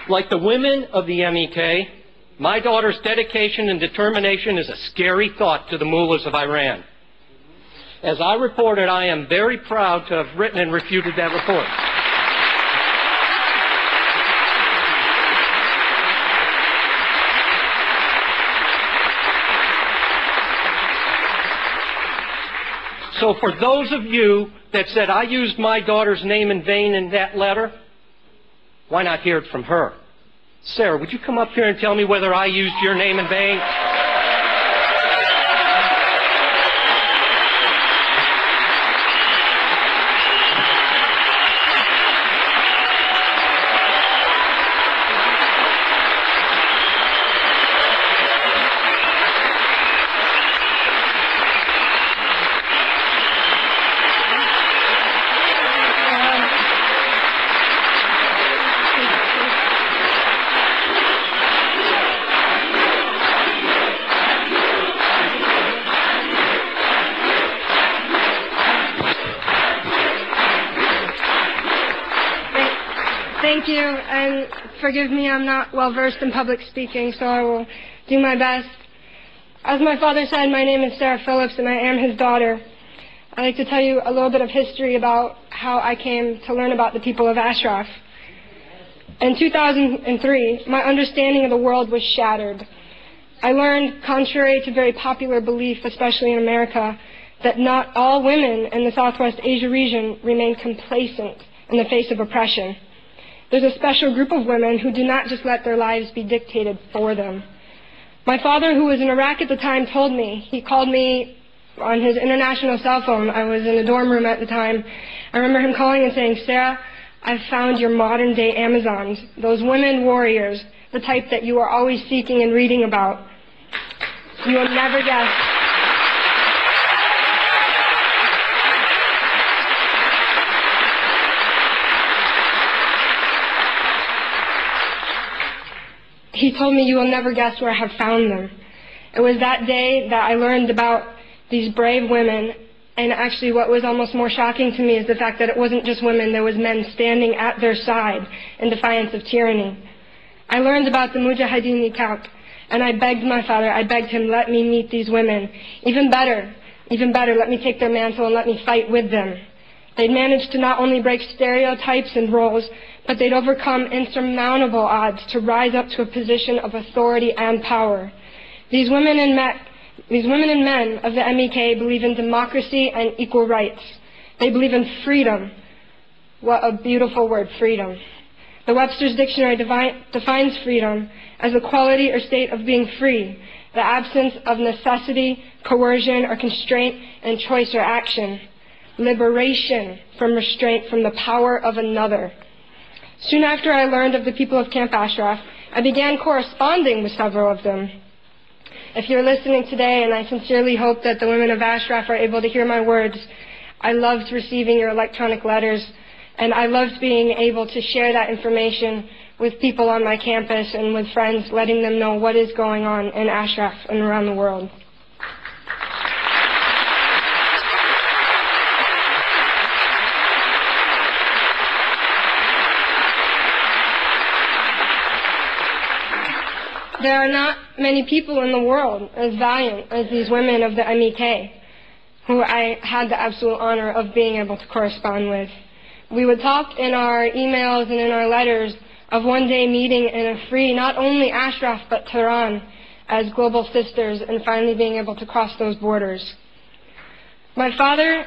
Like the women of the MEK, my daughter's dedication and determination is a scary thought to the mullahs of Iran. As I reported, I am very proud to have written and refuted that report. So for those of you that said I used my daughter's name in vain in that letter, why not hear it from her? Sarah, would you come up here and tell me whether I used your name in vain? Thank you, and forgive me, I'm not well versed in public speaking, so I will do my best. As my father said, my name is Sarah Phillips, and I am his daughter. I'd like to tell you a little bit of history about how I came to learn about the people of Ashraf. In 2003, my understanding of the world was shattered. I learned, contrary to very popular belief, especially in America, that not all women in the Southwest Asia region remain complacent in the face of oppression. There's a special group of women who do not just let their lives be dictated for them. My father, who was in Iraq at the time, told me, he called me on his international cell phone. I was in a dorm room at the time. I remember him calling and saying, Sarah, I've found your modern day Amazons, those women warriors, the type that you are always seeking and reading about. You will never guess. He told me, you will never guess where I have found them. It was that day that I learned about these brave women, and actually what was almost more shocking to me is the fact that it wasn't just women, there was men standing at their side in defiance of tyranny. I learned about the Mujahideen camp, and I begged my father, I begged him, let me meet these women. Even better, let me take their mantle and let me fight with them. They'd managed to not only break stereotypes and roles, but they'd overcome insurmountable odds to rise up to a position of authority and power. These women and men of the MEK believe in democracy and equal rights. They believe in freedom. What a beautiful word, freedom. The Webster's Dictionary defines freedom as the quality or state of being free, the absence of necessity, coercion, or constraint in choice or action. Liberation from restraint from the power of another. Soon after I learned of the people of Camp Ashraf, I began corresponding with several of them. If you're listening today, and I sincerely hope that the women of Ashraf are able to hear my words, I loved receiving your electronic letters, and I loved being able to share that information with people on my campus and with friends, letting them know what is going on in Ashraf and around the world. There are not many people in the world as valiant as these women of the MEK, who I had the absolute honor of being able to correspond with. We would talk in our emails and in our letters of one day meeting in a free, not only Ashraf, but Tehran as global sisters, and finally being able to cross those borders. My father